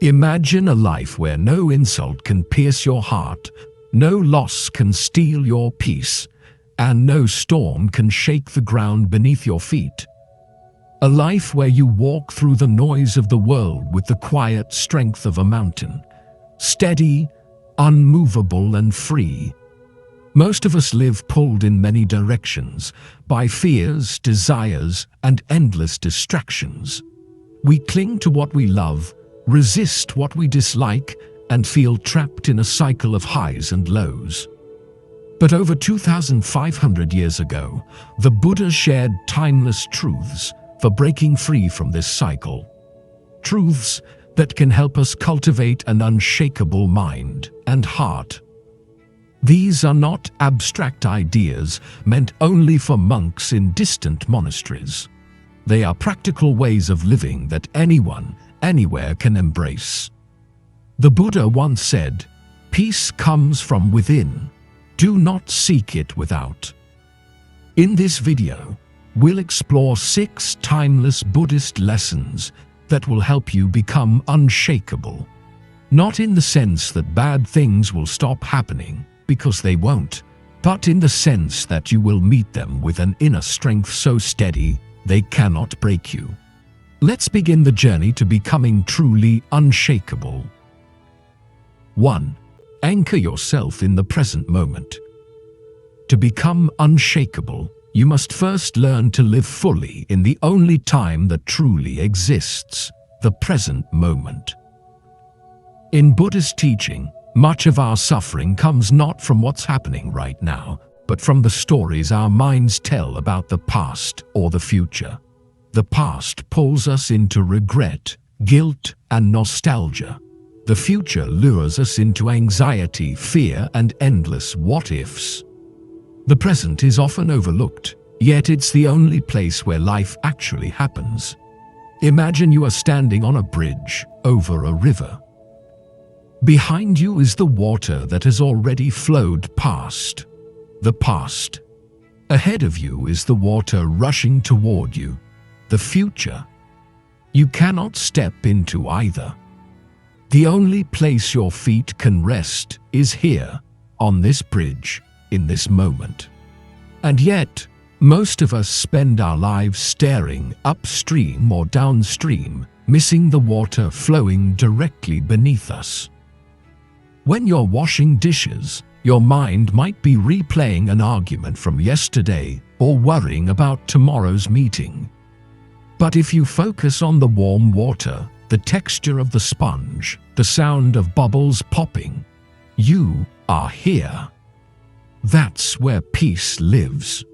Imagine a life where no insult can pierce your heart, no loss can steal your peace, and no storm can shake the ground beneath your feet. A life where you walk through the noise of the world with the quiet strength of a mountain, steady, unmovable, and free. Most of us live pulled in many directions by fears, desires, and endless distractions. We cling to what we love, resist what we dislike, and feel trapped in a cycle of highs and lows. But over 2,500 years ago, the Buddha shared timeless truths for breaking free from this cycle. Truths that can help us cultivate an unshakable mind and heart. These are not abstract ideas meant only for monks in distant monasteries. They are practical ways of living that anyone, anywhere can embrace. The Buddha once said, "Peace comes from within. Do not seek it without." In this video, we'll explore 6 timeless Buddhist lessons that will help you become unshakable. Not in the sense that bad things will stop happening, because they won't, but in the sense that you will meet them with an inner strength so steady they cannot break you. Let's begin the journey to becoming truly unshakable. 1. Anchor yourself in the present moment. To become unshakable, you must first learn to live fully in the only time that truly exists, the present moment. In Buddhist teaching, much of our suffering comes not from what's happening right now, but from the stories our minds tell about the past or the future. The past pulls us into regret, guilt, and nostalgia. The future lures us into anxiety, fear, and endless what-ifs. The present is often overlooked, yet it's the only place where life actually happens. Imagine you are standing on a bridge over a river. Behind you is the water that has already flowed past, the past. Ahead of you is the water rushing toward you, the future. You cannot step into either. The only place your feet can rest is here, on this bridge, in this moment. And yet, most of us spend our lives staring upstream or downstream, missing the water flowing directly beneath us. When you're washing dishes, your mind might be replaying an argument from yesterday or worrying about tomorrow's meeting. But if you focus on the warm water, the texture of the sponge, the sound of bubbles popping, you are here. That's where peace lives.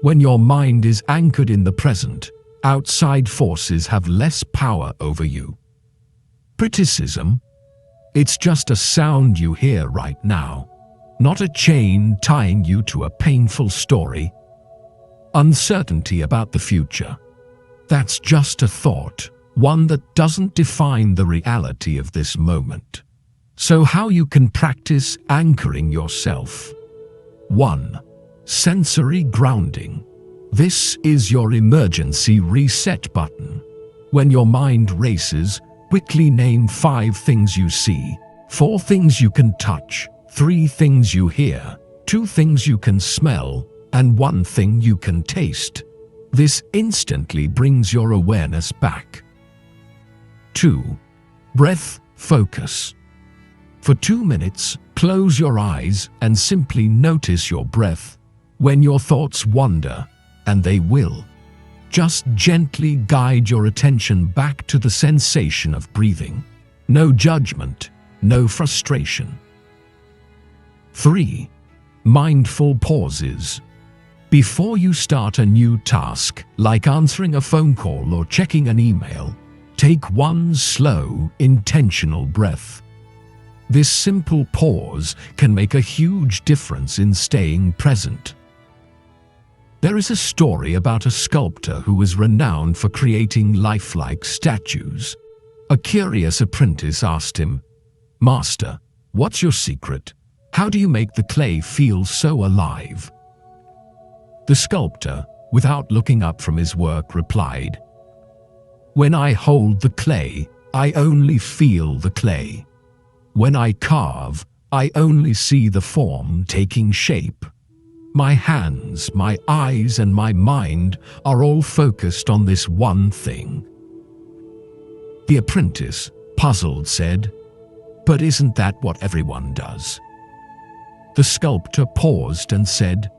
When your mind is anchored in the present, outside forces have less power over you. Criticism? It's just a sound you hear right now, not a chain tying you to a painful story. Uncertainty about the future? That's just a thought, one that doesn't define the reality of this moment. So how you can practice anchoring yourself? 1. Sensory grounding. This is your emergency reset button. When your mind races, quickly name 5 things you see, 4 things you can touch, 3 things you hear, 2 things you can smell, and 1 thing you can taste. This instantly brings your awareness back. 2. Breath focus. For 2 minutes, close your eyes and simply notice your breath. When your thoughts wander, and they will, just gently guide your attention back to the sensation of breathing. No judgment, no frustration. 3. Mindful pauses. Before you start a new task, like answering a phone call or checking an email, take 1 slow, intentional breath. This simple pause can make a huge difference in staying present. There is a story about a sculptor who was renowned for creating lifelike statues. A curious apprentice asked him, "Master, what's your secret? How do you make the clay feel so alive?" The sculptor, without looking up from his work, replied, "When I hold the clay, I only feel the clay. When I carve, I only see the form taking shape. My hands, my eyes, and my mind are all focused on this one thing. The apprentice, puzzled, said, "But isn't that what everyone does?" The sculptor paused and said,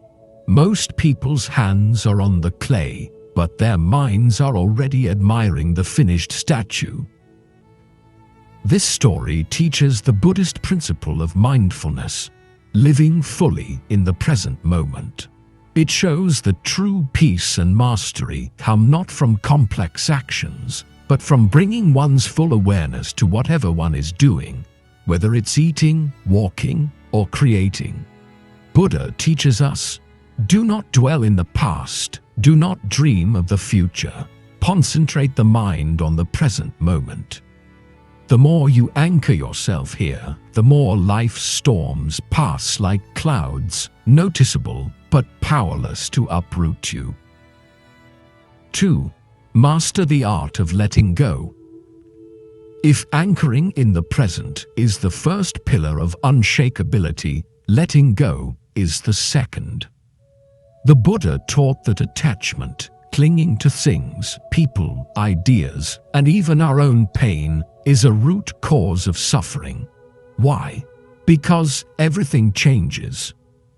"Most people's hands are on the clay, but their minds are already admiring the finished statue." This story teaches the Buddhist principle of mindfulness, living fully in the present moment. It shows that true peace and mastery come not from complex actions, but from bringing one's full awareness to whatever one is doing, whether it's eating, walking, or creating. Buddha teaches us, do not dwell in the past, do not dream of the future. Concentrate the mind on the present moment. The more you anchor yourself here, the more life's storms pass like clouds, noticeable but powerless to uproot you. 2. Master the art of letting go. If anchoring in the present is the first pillar of unshakability, letting go is the second. The Buddha taught that attachment, clinging to things, people, ideas, and even our own pain, is a root cause of suffering. Why? Because everything changes.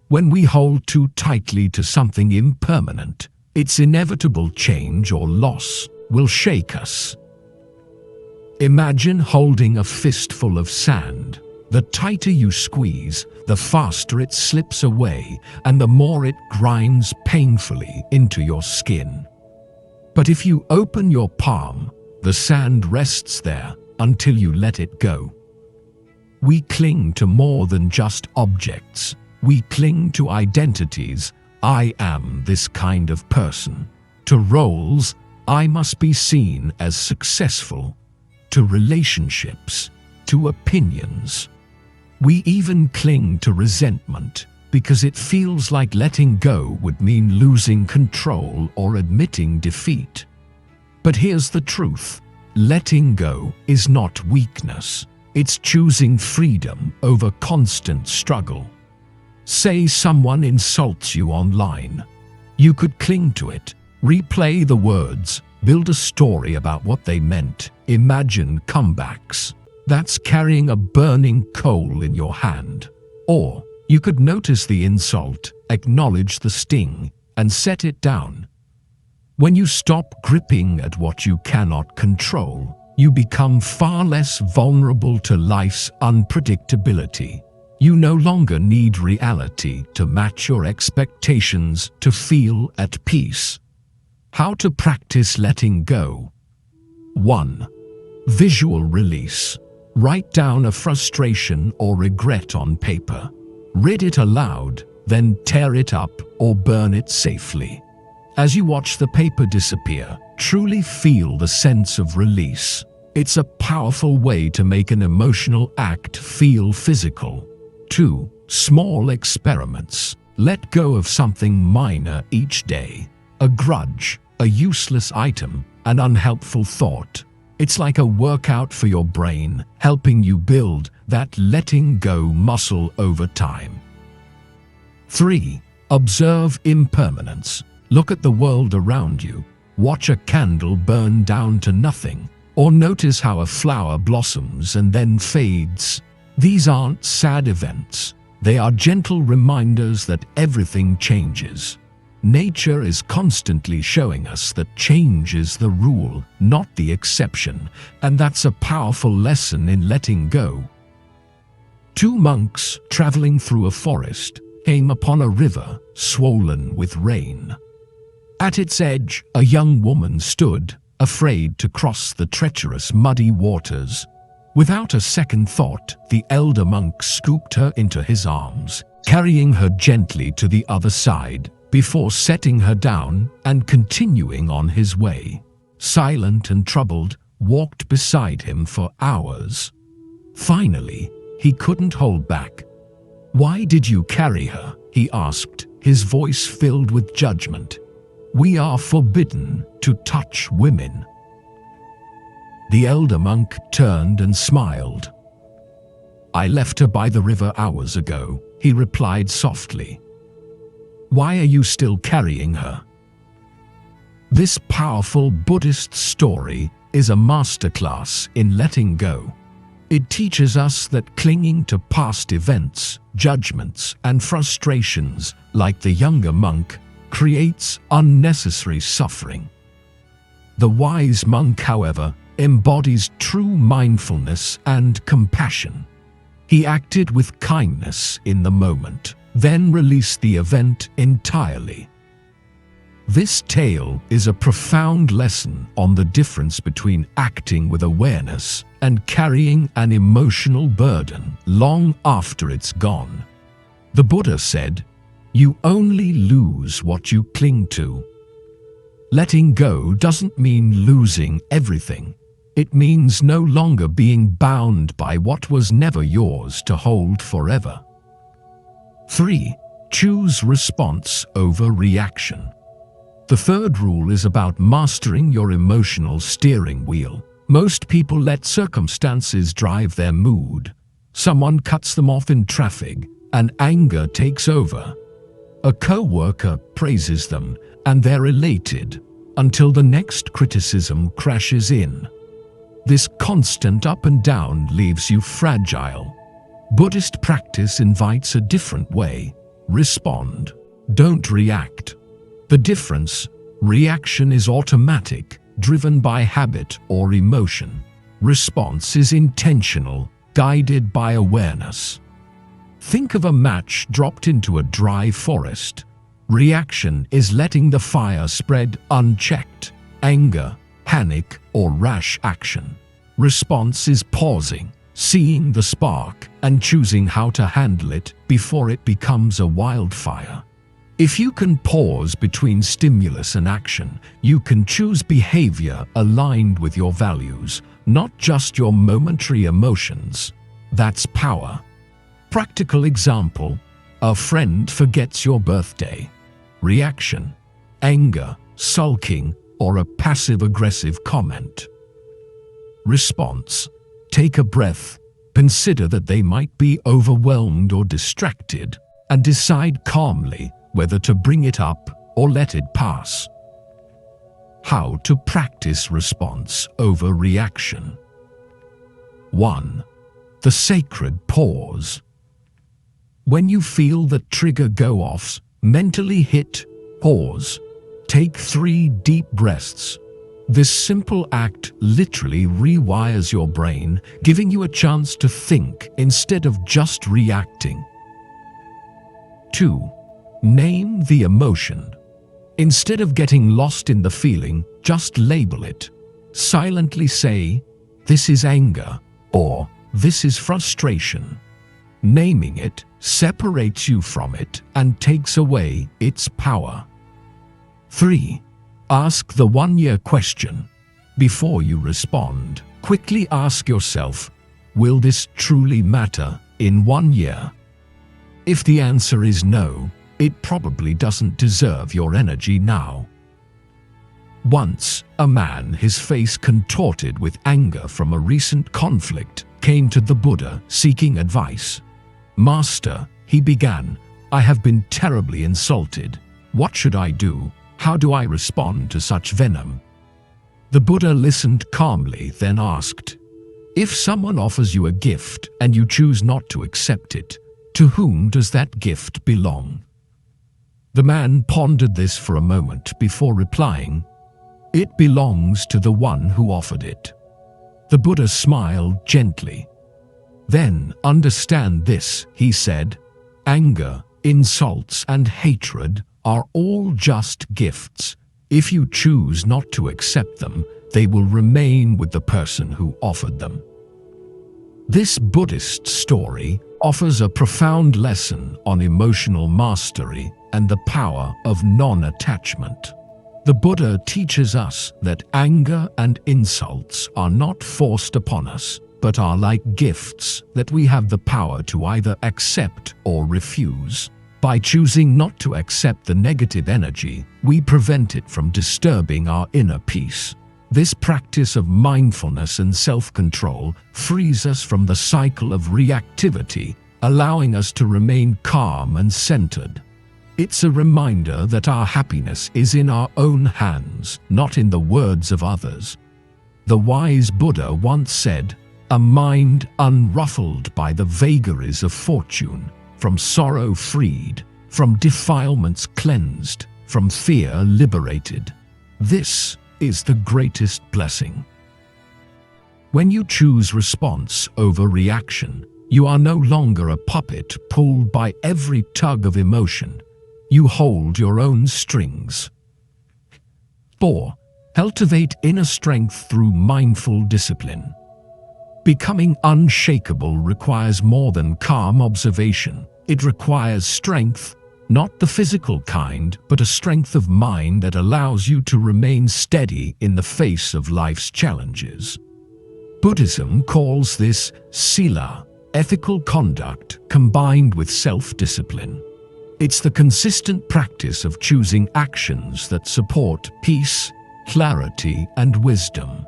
When we hold too tightly to something impermanent, its inevitable change or loss will shake us. Imagine holding a fistful of sand. The tighter you squeeze, the faster it slips away, and the more it grinds painfully into your skin. But if you open your palm, the sand rests there until you let it go. We cling to more than just objects. We cling to identities. I am this kind of person. To roles, I must be seen as successful. To relationships, to opinions. We even cling to resentment because it feels like letting go would mean losing control or admitting defeat. But here's the truth. Letting go is not weakness. It's choosing freedom over constant struggle. Say someone insults you online. You could cling to it, replay the words, build a story about what they meant, imagine comebacks. That's carrying a burning coal in your hand. Or you could notice the insult, acknowledge the sting, and set it down. When you stop gripping at what you cannot control, you become far less vulnerable to life's unpredictability. You no longer need reality to match your expectations to feel at peace. How to practice letting go. 1. Visual release. Write down a frustration or regret on paper. Read it aloud, then tear it up or burn it safely. As you watch the paper disappear, truly feel the sense of release. It's a powerful way to make an emotional act feel physical. 2. Small experiments. Let go of something minor each day. A grudge, a useless item, an unhelpful thought. It's like a workout for your brain, helping you build that letting go muscle over time. 3. Observe impermanence. Look at the world around you. Watch a candle burn down to nothing, or notice how a flower blossoms and then fades. These aren't sad events. They are gentle reminders that everything changes. Nature is constantly showing us that change is the rule, not the exception, and that's a powerful lesson in letting go. 2 monks traveling through a forest came upon a river swollen with rain. At its edge, a young woman stood, afraid to cross the treacherous muddy waters. Without a second thought, the elder monk scooped her into his arms, carrying her gently to the other side, before setting her down and continuing on his way. Silent and troubled, walked beside him for hours. Finally, he couldn't hold back. "Why did you carry her?" he asked, his voice filled with judgment. "We are forbidden to touch women." The elder monk turned and smiled. "I left her by the river hours ago," he replied softly. "Why are you still carrying her?" This powerful Buddhist story is a masterclass in letting go. It teaches us that clinging to past events, judgments, and frustrations, like the younger monk, creates unnecessary suffering. The wise monk, however, embodies true mindfulness and compassion. He acted with kindness in the moment, then released the event entirely. This tale is a profound lesson on the difference between acting with awareness and carrying an emotional burden long after it's gone. The Buddha said, "You only lose what you cling to." Letting go doesn't mean losing everything. It means no longer being bound by what was never yours to hold forever. 3. Choose response over reaction. The third rule is about mastering your emotional steering wheel. Most people let circumstances drive their mood. Someone cuts them off in traffic, and anger takes over. A co-worker praises them, and they're elated, until the next criticism crashes in. This constant up and down leaves you fragile. Buddhist practice invites a different way. Respond. Don't react. The difference: reaction is automatic, driven by habit or emotion. Response is intentional, guided by awareness. Think of a match dropped into a dry forest. Reaction is letting the fire spread unchecked, anger, panic, or rash action. Response is pausing, seeing the spark, and choosing how to handle it before it becomes a wildfire. If you can pause between stimulus and action, you can choose behavior aligned with your values, not just your momentary emotions. That's power. Practical example: a friend forgets your birthday. Reaction: anger, sulking, or a passive-aggressive comment. Response: take a breath, consider that they might be overwhelmed or distracted, and decide calmly whether to bring it up or let it pass. How to practice response over reaction. 1. The sacred pause. When you feel the trigger go off, mentally hit pause. Take 3 deep breaths. This simple act literally rewires your brain, giving you a chance to think instead of just reacting. 2. Name the emotion. Instead of getting lost in the feeling, just label it. Silently say, "This is anger," or "This is frustration." Naming it separates you from it and takes away its power. 3. Ask the one-year question. Before you respond, quickly ask yourself, will this truly matter in 1 year? If the answer is no, it probably doesn't deserve your energy now. Once, a man, his face contorted with anger from a recent conflict, came to the Buddha seeking advice. "Master," he began, "I have been terribly insulted. What should I do? How do I respond to such venom?" The Buddha listened calmly, then asked, "If someone offers you a gift and you choose not to accept it, to whom does that gift belong?" The man pondered this for a moment before replying, "It belongs to the one who offered it." The Buddha smiled gently. "Then understand this," he said, "anger, insults, and hatred are all just gifts. If you choose not to accept them, they will remain with the person who offered them." This Buddhist story offers a profound lesson on emotional mastery and the power of non-attachment. The Buddha teaches us that anger and insults are not forced upon us, but are like gifts that we have the power to either accept or refuse. By choosing not to accept the negative energy, we prevent it from disturbing our inner peace. This practice of mindfulness and self-control frees us from the cycle of reactivity, allowing us to remain calm and centered. It's a reminder that our happiness is in our own hands, not in the words of others. The wise Buddha once said, "A mind unruffled by the vagaries of fortune, from sorrow freed, from defilements cleansed, from fear liberated. This is the greatest blessing." When you choose response over reaction, you are no longer a puppet pulled by every tug of emotion. You hold your own strings. 4. Cultivate inner strength through mindful discipline. Becoming unshakable requires more than calm observation. It requires strength, not the physical kind, but a strength of mind that allows you to remain steady in the face of life's challenges. Buddhism calls this sila, ethical conduct combined with self-discipline. It's the consistent practice of choosing actions that support peace, clarity, and wisdom.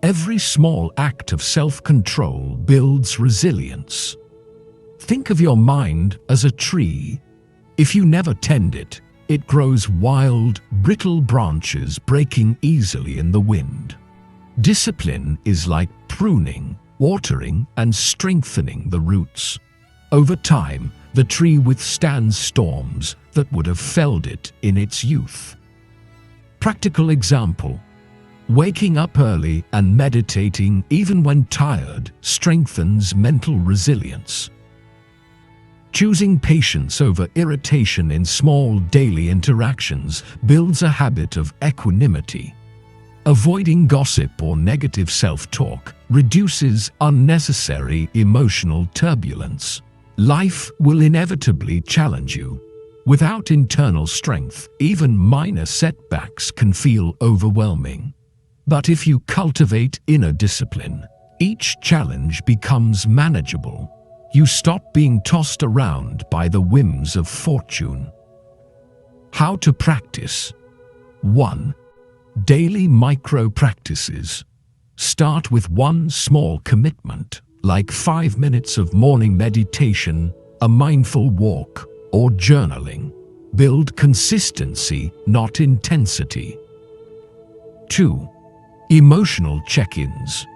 Every small act of self-control builds resilience. Think of your mind as a tree. If you never tend it, it grows wild, brittle branches breaking easily in the wind. Discipline is like pruning, watering, and strengthening the roots. Over time, the tree withstands storms that would have felled it in its youth. Practical example: waking up early and meditating even when tired strengthens mental resilience. Choosing patience over irritation in small daily interactions builds a habit of equanimity. Avoiding gossip or negative self-talk reduces unnecessary emotional turbulence. Life will inevitably challenge you. Without internal strength, even minor setbacks can feel overwhelming. But if you cultivate inner discipline, each challenge becomes manageable. You stop being tossed around by the whims of fortune. How to practice? 1. Daily micro-practices. Start with one small commitment, like 5 minutes of morning meditation, a mindful walk, or journaling. Build consistency, not intensity. 2. Emotional check-ins.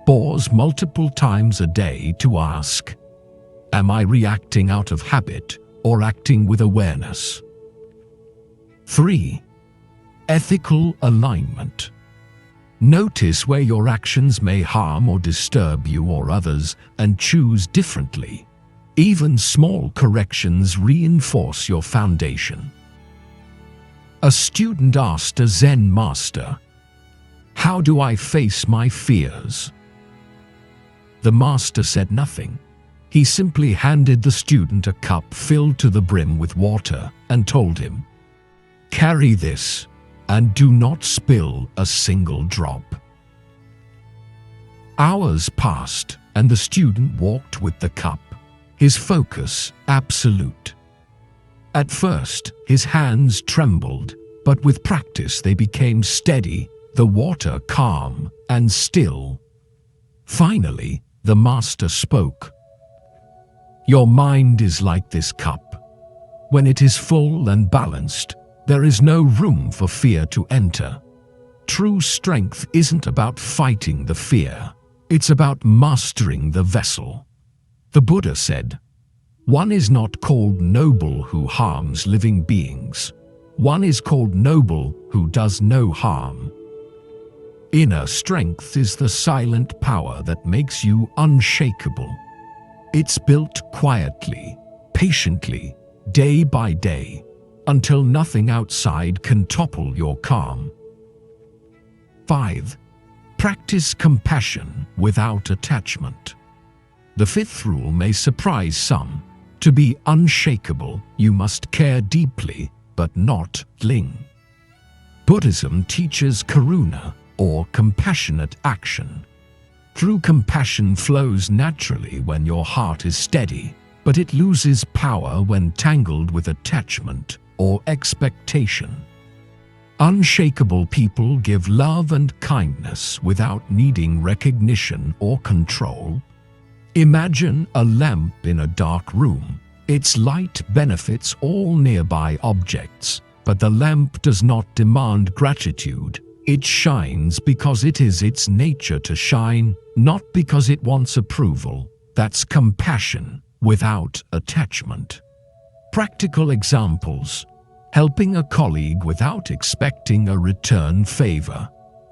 Pause multiple times a day to ask, am I reacting out of habit or acting with awareness? 3. Ethical alignment. Notice where your actions may harm or disturb you or others and choose differently. Even small corrections reinforce your foundation. A student asked a Zen master, "How do I face my fears?" The master said nothing. He simply handed the student a cup filled to the brim with water and told him, "Carry this and do not spill a single drop." Hours passed and the student walked with the cup, his focus absolute. At first, his hands trembled, but with practice they became steady, the water calm and still. Finally, the master spoke. "Your mind is like this cup. When it is full and balanced, there is no room for fear to enter. True strength isn't about fighting the fear. It's about mastering the vessel." The Buddha said, "One is not called noble who harms living beings. One is called noble who does no harm." Inner strength is the silent power that makes you unshakable. It's built quietly, patiently, day by day, until nothing outside can topple your calm. 5. Practice compassion without attachment. The fifth rule may surprise some. To be unshakable, you must care deeply, but not cling. Buddhism teaches karuna, or compassionate action. True compassion flows naturally when your heart is steady, but it loses power when tangled with attachment or expectation. Unshakable people give love and kindness without needing recognition or control. Imagine a lamp in a dark room. Its light benefits all nearby objects, but the lamp does not demand gratitude. It shines because it is its nature to shine, not because it wants approval. That's compassion without attachment. Practical examples: helping a colleague without expecting a return favor,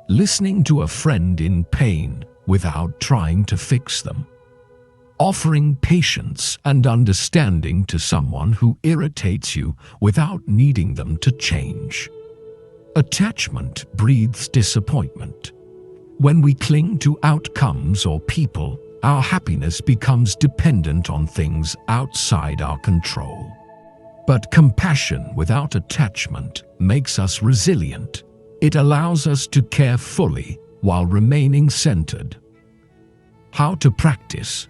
listening to a friend in pain without trying to fix them, offering patience and understanding to someone who irritates you without needing them to change. Attachment breeds disappointment. When we cling to outcomes or people, our happiness becomes dependent on things outside our control. But compassion without attachment makes us resilient. It allows us to care fully while remaining centered. How to practice?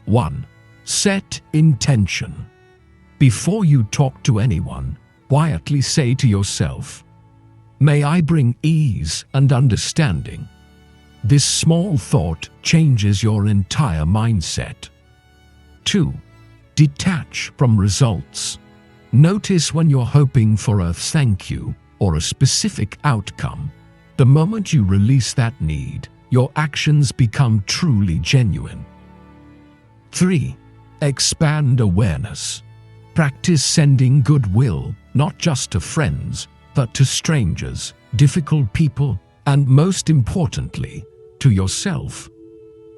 1. Set intention. Before you talk to anyone, quietly say to yourself, "May I bring ease and understanding." This small thought changes your entire mindset. 2. Detach from results. Notice when you're hoping for a thank you or a specific outcome. The moment you release that need, your actions become truly genuine. 3. Expand awareness. Practice sending goodwill, not just to friends, but to strangers, difficult people, and most importantly, to yourself.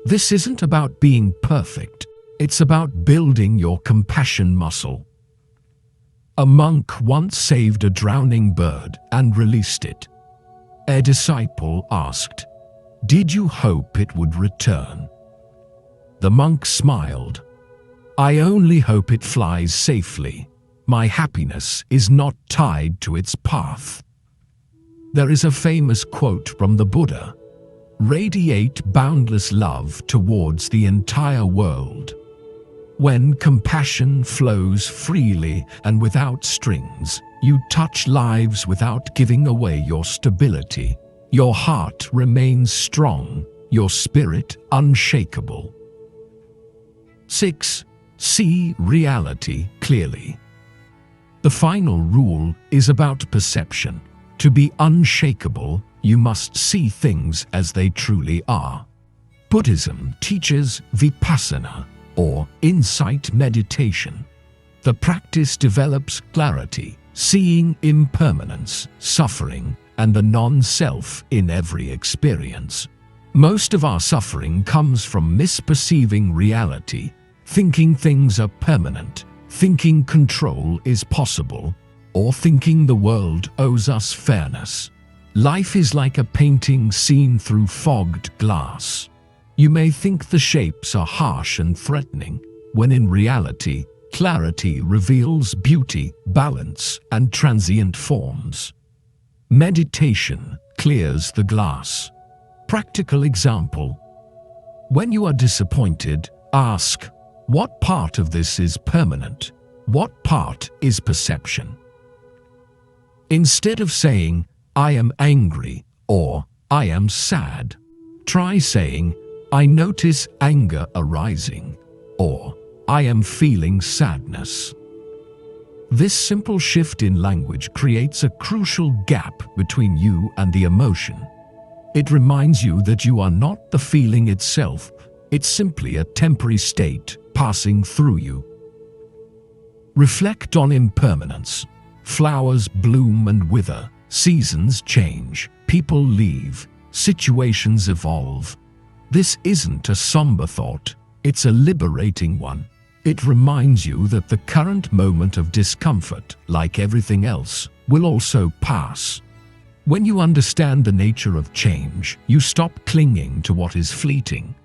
This isn't about being perfect. It's about building your compassion muscle. A monk once saved a drowning bird and released it. A disciple asked, "Did you hope it would return?" The monk smiled. "I only hope it flies safely. My happiness is not tied to its path." There is a famous quote from the Buddha: "Radiate boundless love towards the entire world." When compassion flows freely and without strings, you touch lives without giving away your stability. Your heart remains strong, your spirit unshakable. 6. See reality clearly. The final rule is about perception. To be unshakable, you must see things as they truly are. Buddhism teaches vipassana, or insight meditation. The practice develops clarity, seeing impermanence, suffering, and the non-self in every experience. Most of our suffering comes from misperceiving reality, thinking things are permanent, thinking control is possible, or thinking the world owes us fairness. Life is like a painting seen through fogged glass. You may think the shapes are harsh and threatening, when in reality, clarity reveals beauty, balance, and transient forms. Meditation clears the glass. Practical example: when you are disappointed, ask, what part of this is permanent? What part is perception? Instead of saying, "I am angry" or "I am sad," try saying, "I notice anger arising," or "I am feeling sadness." This simple shift in language creates a crucial gap between you and the emotion. It reminds you that you are not the feeling itself, it's simply a temporary state passing through you. Reflect on impermanence. Flowers bloom and wither, seasons change, people leave, situations evolve. This isn't a somber thought, it's a liberating one. It reminds you that the current moment of discomfort, like everything else, will also pass. When you understand the nature of change, you stop clinging to what is fleeting.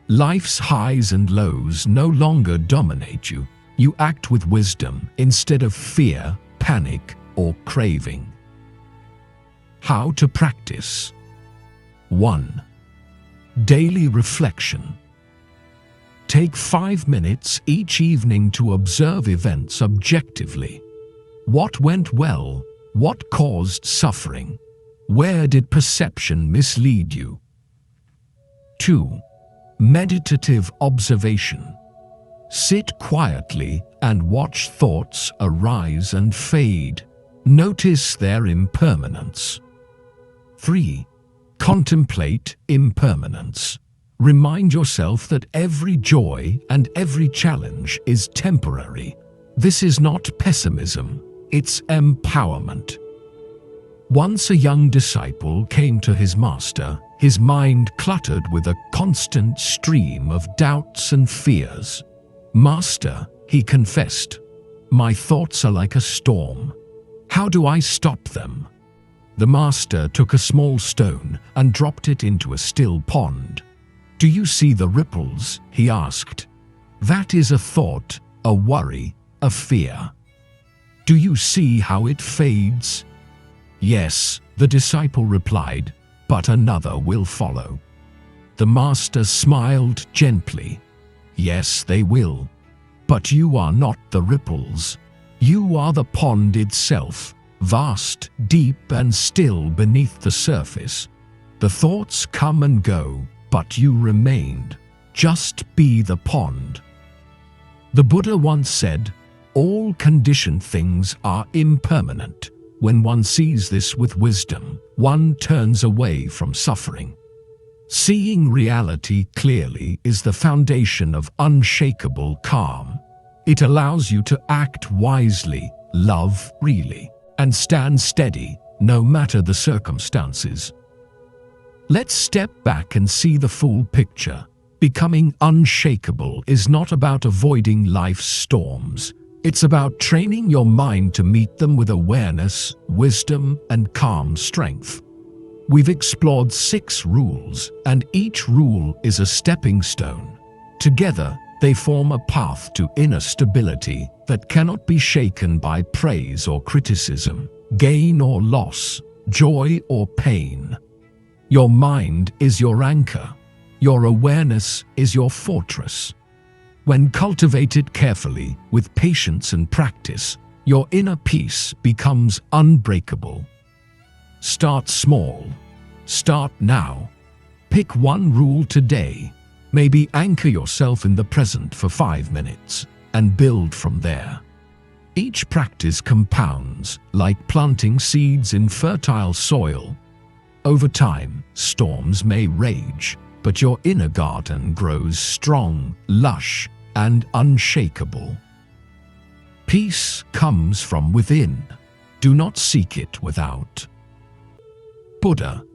Life's highs and lows no longer dominate you. You act with wisdom instead of fear, panic, or craving. How to practice? 1. Daily reflection. Take 5 minutes each evening to observe events objectively. What went well? What caused suffering? Where did perception mislead you? 2. Meditative observation. Sit quietly and watch thoughts arise and fade. Notice their impermanence. 3. Contemplate impermanence. Remind yourself that every joy and every challenge is temporary. This is not pessimism, it's empowerment. Once a young disciple came to his master, his mind cluttered with a constant stream of doubts and fears. "Master," he confessed, "my thoughts are like a storm. How do I stop them?" The master took a small stone and dropped it into a still pond. "Do you see the ripples?" he asked. "That is a thought, a worry, a fear. Do you see how it fades?" "Yes," the disciple replied, "but another will follow." The master smiled gently. "Yes, they will. But you are not the ripples. You are the pond itself, vast, deep, and still beneath the surface. The thoughts come and go, but you remained. Just be the pond." The Buddha once said, "All conditioned things are impermanent." When one sees this with wisdom, one turns away from suffering. Seeing reality clearly is the foundation of unshakable calm. It allows you to act wisely, love freely, and stand steady no matter the circumstances. Let's step back and see the full picture. Becoming unshakable is not about avoiding life's storms. It's about training your mind to meet them with awareness, wisdom, and calm strength. We've explored 6 rules, and each rule is a stepping stone. Together, they form a path to inner stability that cannot be shaken by praise or criticism, gain or loss, joy or pain. Your mind is your anchor. Your awareness is your fortress. When cultivated carefully, with patience and practice, your inner peace becomes unbreakable. Start small. Start now. Pick one rule today. Maybe anchor yourself in the present for 5 minutes and build from there. Each practice compounds, like planting seeds in fertile soil. Over time, storms may rage, but your inner garden grows strong, lush, and unshakable. Peace comes from within. Do not seek it without. Buddha.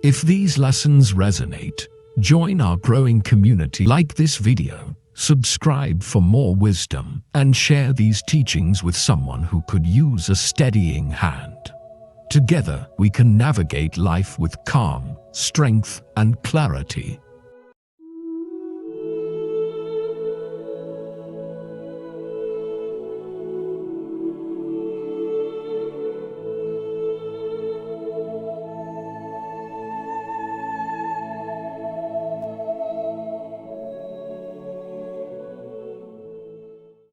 If these lessons resonate, join our growing community. Like this video, subscribe for more wisdom, and share these teachings with someone who could use a steadying hand. Together, we can navigate life with calm, strength, and clarity.